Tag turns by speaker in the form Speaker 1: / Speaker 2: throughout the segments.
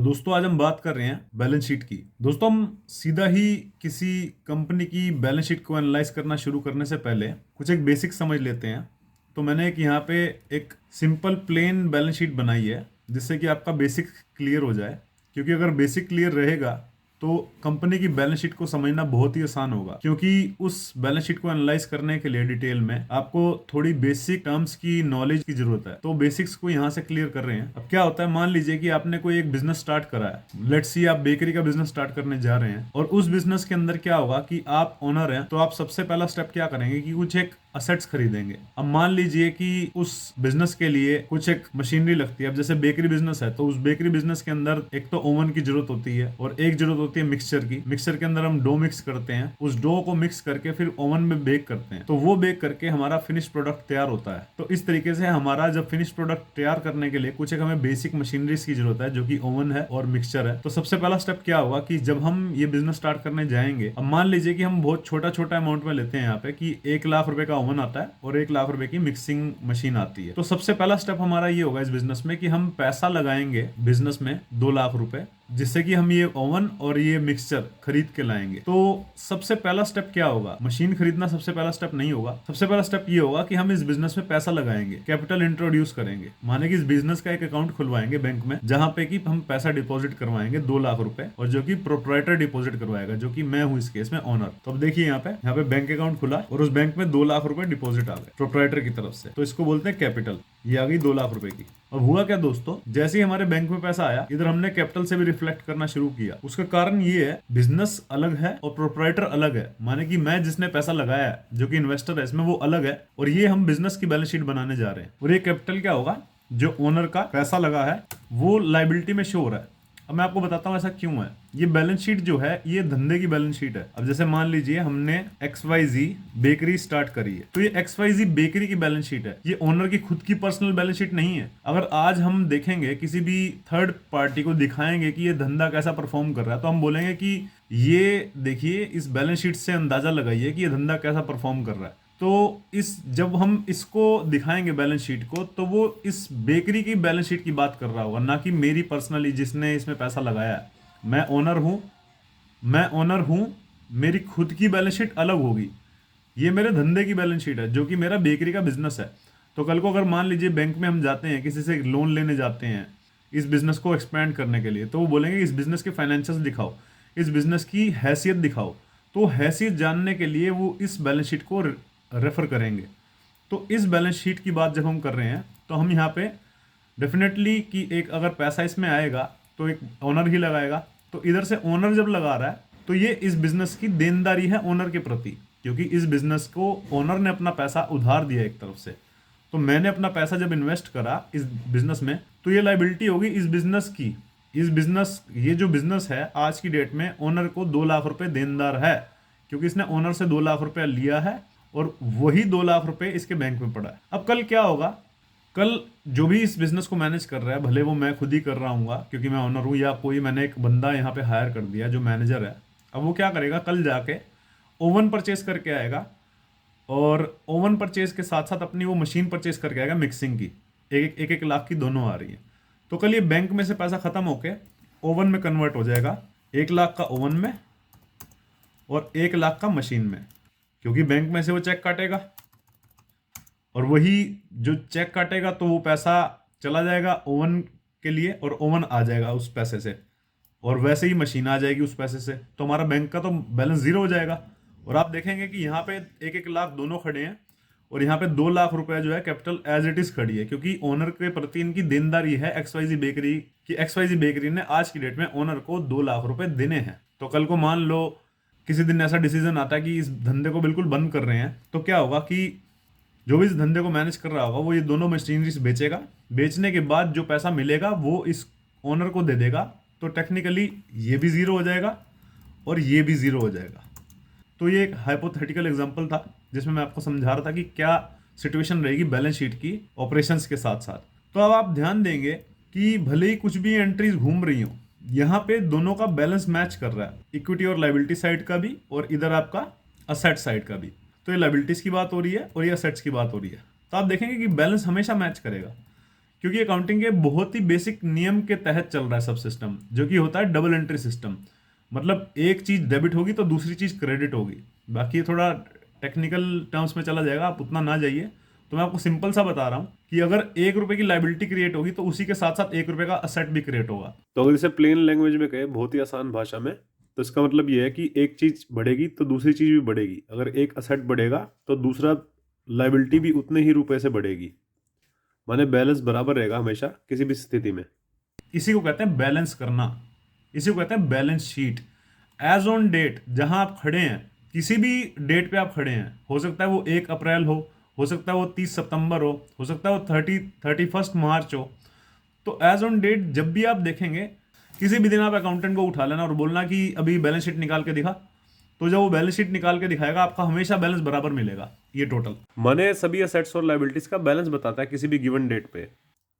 Speaker 1: दोस्तों आज हम बात कर रहे हैं बैलेंस शीट की। दोस्तों हम सीधा ही किसी कंपनी की बैलेंस शीट को एनालाइज करना शुरू करने से पहले कुछ एक बेसिक समझ लेते हैं। तो मैंने एक यहाँ पे एक सिंपल प्लेन बैलेंस शीट बनाई है जिससे कि आपका बेसिक क्लियर हो जाए, क्योंकि अगर बेसिक क्लियर रहेगा तो कंपनी की बैलेंस शीट को समझना बहुत ही आसान होगा, क्योंकि उस बैलेंस शीट को एनालाइज करने के लिए डिटेल में आपको थोड़ी बेसिक टर्म्स की नॉलेज की जरूरत है। तो बेसिक्स को यहाँ से क्लियर कर रहे हैं। अब क्या होता है, मान लीजिए कि आपने कोई एक बिजनेस स्टार्ट करा है। लेट्स सी आप बेकरी का बिजनेस स्टार्ट करने जा रहे हैं, और उस बिजनेस के अंदर क्या होगा कि आप ओनर हैं, तो आप सबसे पहला स्टेप क्या करेंगे कि कुछ एक असेट्स खरीदेंगे। अब मान लीजिए कि उस बिजनेस के लिए कुछ एक मशीनरी लगती है। अब जैसे बेकरी बिजनेस है तो उस बेकरी बिजनेस के अंदर एक तो ओवन की जरूरत होती है और एक जरूरत होती है मिक्सचर की। मिक्सचर के अंदर हम डो मिक्स करते हैं, उस डो को मिक्स करके फिर ओवन में बेक करते हैं, तो वो बेक करके हमारा फिनिश प्रोडक्ट तैयार होता है। तो इस तरीके से हमारा जब फिनिश प्रोडक्ट तैयार करने के लिए कुछ एक हमें बेसिक मशीनरीज की जरूरत है, जो कि ओवन है और मिक्सचर है। तो सबसे पहला स्टेप क्या होगा कि जब हम ये बिजनेस स्टार्ट करने जाएंगे, अब मान लीजिए कि हम बहुत छोटा छोटा अमाउंट में लेते हैं यहाँ पे कि 1 लाख रुपए का ओवन आता है और 1 लाख रुपए की मिक्सिंग मशीन आती है। तो सबसे पहला स्टेप हमारा ये होगा इस बिजनेस में कि हम पैसा लगाएंगे बिजनेस में 2 लाख रुपए, जिससे कि हम ये ओवन और ये मिक्सचर खरीद के लाएंगे। तो सबसे पहला स्टेप क्या होगा, मशीन खरीदना सबसे पहला स्टेप नहीं होगा। सबसे पहला स्टेप ये होगा कि हम इस बिजनेस में पैसा लगाएंगे, कैपिटल इंट्रोड्यूस करेंगे। माने कि इस बिजनेस का एक अकाउंट खुलवाएंगे बैंक में, जहां पे कि हम पैसा डिपॉजिट करवाएंगे 2 लाख रुपए, और जो कि प्रोप्राइटर डिपॉजिट करवाएगा, जो कि मैं हूं इस केस में ओनर। तो अब देखिए यहाँ पे बैंक अकाउंट खुला और उस बैंक में 2 लाख रुपए डिपॉजिट आ गए प्रोप्राइटर की तरफ से, तो इसको बोलते हैं कैपिटल। ये आ गई 2 लाख रुपए की। अब हुआ क्या दोस्तों, जैसे ही हमारे बैंक में पैसा आया, इधर हमने कैपिटल से भी रिफ्लेक्ट करना शुरू किया। उसका कारण ये है, बिजनेस अलग है और प्रोप्राइटर अलग है। माने कि मैं जिसने पैसा लगाया है, जो कि इन्वेस्टर है इसमें, वो अलग है, और ये हम बिजनेस की बैलेंस शीट बनाने जा रहे हैं। और ये कैपिटल क्या होगा, जो ओनर का पैसा लगा है वो लाइबिलिटी में शो हो रहा है। अब मैं आपको बताता हूँ ऐसा क्यों है। ये बैलेंस शीट जो है ये धंधे की बैलेंस शीट है। अब जैसे मान लीजिए हमने XYZ बेकरी स्टार्ट करी है, तो ये XYZ बेकरी की बैलेंस शीट है, ये ओनर की खुद की पर्सनल बैलेंस शीट नहीं है। अगर आज हम देखेंगे, किसी भी थर्ड पार्टी को दिखाएंगे कि ये धंधा कैसा परफॉर्म कर रहा है, तो हम बोलेंगे कि ये देखिए, इस बैलेंस शीट से अंदाजा लगाइए कि ये धंधा कैसा परफॉर्म कर रहा है। तो इस जब हम इसको दिखाएंगे बैलेंस शीट को, तो वो इस बेकरी की बैलेंस शीट की बात कर रहा होगा, ना कि मेरी पर्सनली जिसने इसमें पैसा लगाया है। मैं ओनर हूं, मेरी खुद की बैलेंस शीट अलग होगी। ये मेरे धंधे की बैलेंस शीट है, जो कि मेरा बेकरी का बिजनेस है। तो कल को अगर मान लीजिए बैंक में हम जाते हैं, किसी से लोन लेने जाते हैं इस बिजनेस को एक्सपेंड करने के लिए, तो वो बोलेंगे इस बिजनेस के फाइनेंशियल्स दिखाओ, इस बिजनेस की हैसियत दिखाओ। तो हैसियत जानने के लिए वो इस बैलेंस शीट को रेफर करेंगे। तो इस बैलेंस शीट की बात जब हम कर रहे हैं, तो हम यहाँ पे डेफिनेटली कि एक अगर पैसा इसमें आएगा तो एक ओनर ही लगाएगा। तो इधर से ओनर जब लगा रहा है, तो ये इस बिजनेस की देनदारी है ओनर के प्रति, क्योंकि इस बिजनेस को ओनर ने अपना पैसा उधार दिया एक तरफ से। तो मैंने अपना पैसा जब इन्वेस्ट करा इस बिजनेस में, तो ये लाइबिलिटी होगी इस बिजनेस की। ये जो बिजनेस है आज की डेट में ओनर को 2 लाख रुपए देनदार है, क्योंकि इसने ओनर से 2 लाख रुपया लिया है और वही 2 लाख रुपए इसके बैंक में पड़ा है। अब कल क्या होगा, कल जो भी इस बिजनेस को मैनेज कर रहा है, भले वो मैं खुद ही कर रहा हूँ क्योंकि मैं ओनर हूँ, या कोई मैंने एक बंदा यहाँ पे हायर कर दिया जो मैनेजर है। अब वो क्या करेगा, कल जाके ओवन परचेज करके आएगा, और ओवन परचेज के साथ साथ अपनी वो मशीन परचेज करके आएगा मिक्सिंग की। एक लाख की दोनों आ रही है। तो कल ये बैंक में से पैसा खत्म होके ओवन में कन्वर्ट हो जाएगा, 1 लाख का ओवन में और 1 लाख का मशीन में, क्योंकि बैंक में से वो चेक काटेगा, और वही जो चेक काटेगा तो वो पैसा चला जाएगा ओवन के लिए, और ओवन आ जाएगा उस पैसे से, और वैसे ही मशीन आ जाएगी उस पैसे से। तो हमारा बैंक का तो बैलेंस जीरो हो जाएगा। और आप देखेंगे कि यहाँ पे 1 लाख दोनों खड़े हैं, और यहाँ पे 2 लाख रुपए जो है कैपिटल एज इट इज खड़ी है, क्योंकि ओनर के प्रति इनकी देनदारी है XYZ बेकरी की। XYZ बेकरी ने आज की डेट में ओनर को 2 लाख रुपए देने हैं। तो कल को मान लो किसी दिन ऐसा डिसीजन आता है कि इस धंधे को बिल्कुल बंद कर रहे हैं, तो क्या होगा कि जो भी इस धंधे को मैनेज कर रहा होगा वो ये दोनों मशीनरीज बेचेगा। बेचने के बाद जो पैसा मिलेगा वो इस ओनर को दे देगा। तो टेक्निकली ये भी जीरो हो जाएगा और ये भी जीरो हो जाएगा। तो ये एक हाइपोथेटिकल एग्जांपल था जिसमें मैं आपको समझा रहा था कि क्या सिचुएशन रहेगी बैलेंस शीट की ऑपरेशंस के साथ साथ। तो अब आप ध्यान देंगे कि भले ही कुछ भी एंट्रीज घूम रही हो, यहाँ पे दोनों का बैलेंस मैच कर रहा है, इक्विटी और लाइबिलिटी साइड का भी, और इधर आपका असेट साइड का भी। तो ये लाइबिलिटीज की बात हो रही है और ये असेट्स की बात हो रही है। तो आप देखेंगे कि बैलेंस हमेशा मैच करेगा, क्योंकि अकाउंटिंग के बहुत ही बेसिक नियम के तहत चल रहा है सब सिस्टम, जो कि होता है डबल एंट्री सिस्टम। मतलब एक चीज डेबिट होगी तो दूसरी चीज क्रेडिट होगी। बाकी ये थोड़ा टेक्निकल टर्म्स में चला जाएगा, आप उतना ना जाइए। तो मैं आपको सिंपल सा बता रहा हूँ कि अगर 1 रुपए की लाइबिलिटी क्रिएट होगी तो उसी के साथ साथ 1 रुपए का असेट भी क्रिएट होगा।
Speaker 2: तो अगर इसे प्लेन लैंग्वेज में कहे, बहुत ही आसान भाषा में, तो इसका मतलब ये है कि एक चीज बढ़ेगी तो दूसरी चीज भी बढ़ेगी। अगर एक असेट बढ़ेगा तो दूसरा लाइबिलिटी भी उतने ही रुपए से बढ़ेगी। माने बैलेंस बराबर रहेगा हमेशा किसी भी स्थिति में।
Speaker 1: इसी को कहते हैं बैलेंस करना, इसी को कहते हैं balance sheet. As on date जहां आप खड़े हैं, किसी भी डेट पे आप खड़े हैं, हो सकता है वो 1 अप्रैल हो सकता है वो 30 सितंबर हो सकता है वो 31 मार्च हो। तो एज ऑन डेट जब भी आप देखेंगे, किसी भी दिन आप अकाउंटेंट को उठा लेना और बोलना कि अभी बैलेंस शीट निकाल के दिखा, तो जब वो बैलेंस शीट निकाल के दिखाएगा आपका हमेशा बैलेंस बराबर मिलेगा, ये टोटल।
Speaker 2: माने सभी असेट्स और लाइबिलिटीज का बैलेंस बताता है किसी भी गिवन डेट पे।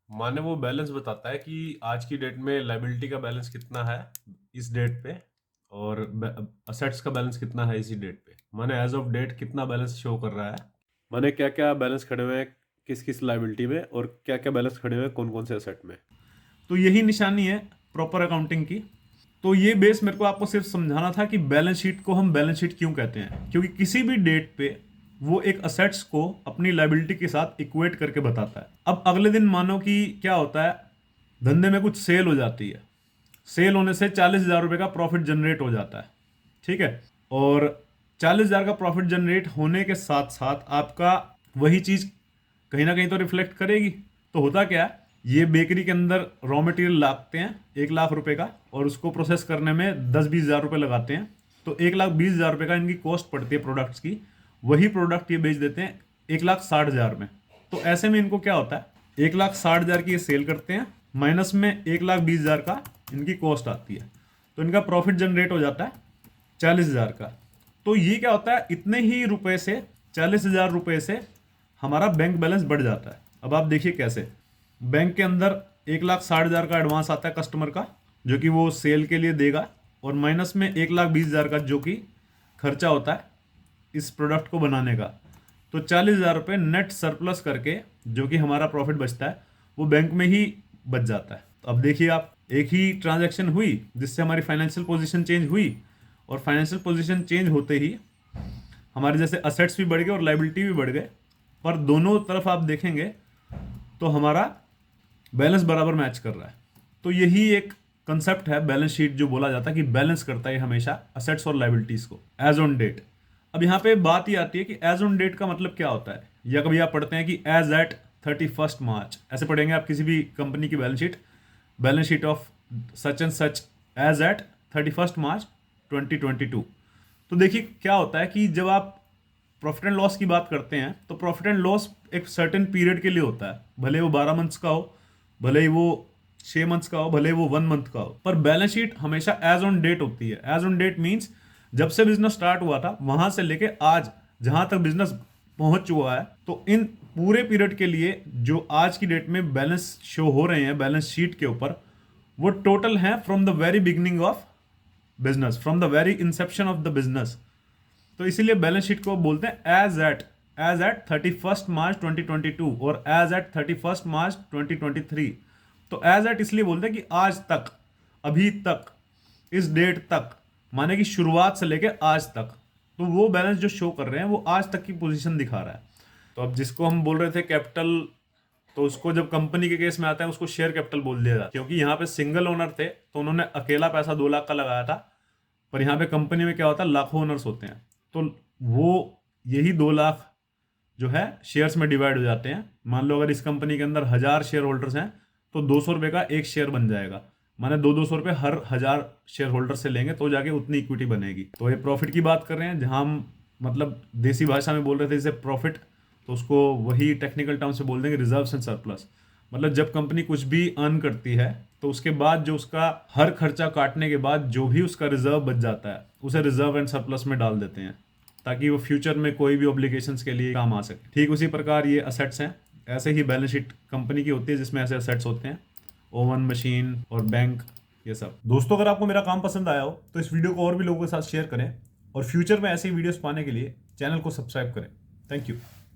Speaker 2: माने वो बैलेंस बताता है कि आज की डेट में लाइबिलिटी का बैलेंस कितना है इस डेट पे, और असेट्स का बैलेंस कितना है इसी डेट पे। माने एज ऑफ डेट कितना बैलेंस शो कर रहा है, माने क्या क्या बैलेंस खड़े हुए हैं किस किस लाइबिलिटी में, और क्या क्या बैलेंस खड़े हुए हैं कौन कौन से असेट में।
Speaker 1: तो यही निशानी है प्रॉपर अकाउंटिंग की। तो ये बेस मेरे को आपको सिर्फ समझाना था कि बैलेंस शीट को हम बैलेंस शीट क्यों कहते हैं, क्योंकि किसी भी डेट पे वो एक असेट्स को अपनी लाइबिलिटी के साथ इक्वेट करके बताता है। अब अगले दिन मानो कि क्या होता है, धंधे में कुछ सेल हो जाती है, सेल होने से 40,000 रुपये का प्रॉफिट जनरेट हो जाता है, ठीक है। और 40,000 का प्रॉफिट जनरेट होने के साथ साथ आपका वही चीज़ कहीं ना कहीं तो रिफ्लेक्ट करेगी। तो होता क्या है, ये बेकरी के अंदर रॉ मटेरियल लाते हैं 1 लाख रुपए का, और उसको प्रोसेस करने में 10-20 हज़ार रुपये लगाते हैं। तो 1,20,000 रुपये का इनकी कॉस्ट पड़ती है प्रोडक्ट्स की। वही प्रोडक्ट ये बेच देते हैं 1,60,000 में। तो ऐसे में इनको क्या होता है, 1,60,000 की ये सेल करते हैं, माइनस में 1,20,000 का इनकी कॉस्ट आती है, तो इनका प्रॉफिट जनरेट हो जाता है 40,000 का। तो ये क्या होता है, इतने ही रुपए से 40,000 रुपये से हमारा बैंक बैलेंस बढ़ जाता है। अब आप देखिए कैसे, बैंक के अंदर 1,60,000 का एडवांस आता है कस्टमर का, जो कि वो सेल के लिए देगा, और माइनस में 1,20,000 का जो कि खर्चा होता है इस प्रोडक्ट को बनाने का। तो 40,000 रुपये नेट सरप्लस करके जो कि हमारा प्रॉफिट बचता है वो बैंक में ही बच जाता है। तो अब देखिए आप, एक ही ट्रांजैक्शन हुई जिससे हमारी फाइनेंशियल पोजीशन चेंज हुई, और फाइनेंशियल पोजीशन चेंज होते ही हमारे जैसे असेट्स भी बढ़ गए और लाइबिलिटी भी बढ़ गए, पर दोनों तरफ आप देखेंगे तो हमारा बैलेंस बराबर मैच कर रहा है। तो यही एक कंसेप्ट है बैलेंस शीट, जो बोला जाता है कि बैलेंस करता है हमेशा असेट्स और लाइबिलिटीज को एज ऑन डेट। अब यहाँ पे बात ही आती है कि एज ऑन डेट का मतलब क्या होता है, या कभी आप पढ़ते हैं कि एज एट 31 मार्च, ऐसे पढ़ेंगे आप किसी भी कंपनी की balance sheet of such and such as at 31 March 2022। तो देखिए क्या होता है कि जब आप प्रॉफिट एंड लॉस की बात करते हैं तो प्रॉफिट एंड लॉस एक सर्टेन पीरियड के लिए होता है, भले वो 12 मंथ्स का हो, भले ही वो 6 मंथ्स का हो, भले वो 1 मंथ का हो, पर बैलेंस शीट हमेशा एज ऑन डेट होती है। एज ऑन डेट मीन्स जब से बिजनेस स्टार्ट हुआ था वहां से लेके आज जहां तक बिजनेस पहुंच चुका है, तो इन पूरे पीरियड के लिए जो आज की डेट में बैलेंस शो हो रहे हैं बैलेंस शीट के ऊपर, वो टोटल हैं from the very beginning of business, from the very Inception of the business. तो इसीलिए बैलेंस शीट को बोलते हैं एज एट 31 मार्च 2022 और एज एट 31 मार्च 2023। तो एज एट इसलिए बोलते हैं कि आज तक, अभी तक, इस डेट तक, माने कि शुरुआत से लेके आज तक। तो वो बैलेंस जो शो कर रहे हैं वो आज तक की पोजीशन दिखा रहा है। तो अब जिसको हम बोल रहे थे कैपिटल, तो उसको जब कंपनी के केस में आता है उसको शेयर कैपिटल बोल दिया जाता है, क्योंकि यहाँ पे सिंगल ओनर थे तो उन्होंने अकेला पैसा 2 लाख का लगाया था। पर यहाँ पे कंपनी में क्या होता है, लाखों ओनर्स होते हैं, तो वो यही 2 लाख जो है शेयर्स में डिवाइड हो जाते हैं। मान लो अगर इस कंपनी के अंदर 1,000 शेयर होल्डर्स हैं तो 200 रुपये का एक शेयर बन जाएगा, माने 200 रुपये हर 1,000 शेयर होल्डर से लेंगे तो जाके उतनी इक्विटी बनेगी। तो ये प्रॉफिट की बात कर रहे हैं, जहां हम मतलब देसी भाषा में बोल रहे थे इसे प्रॉफिट, तो उसको वही टेक्निकल टर्म से बोल देंगे रिजर्व्स एंड सरप्लस। मतलब जब कंपनी कुछ भी अर्न करती है तो उसके बाद जो उसका हर खर्चा काटने के बाद जो भी उसका रिजर्व बच जाता है उसे रिजर्व एंड सरप्लस में डाल देते हैं, ताकि वो फ्यूचर में कोई भी ऑब्लिगेशंस के लिए काम आ सके। ठीक उसी प्रकार ये असेट्स हैं, ऐसे ही बैलेंस शीट कंपनी की होती है जिसमें ऐसे असेट्स होते हैं, ओवन, मशीन और बैंक, ये सब। दोस्तों अगर आपको मेरा काम पसंद आया हो तो इस वीडियो को और भी लोगों के साथ शेयर करें, और फ्यूचर में ऐसी वीडियोस पाने के लिए चैनल को सब्सक्राइब करें। Thank you.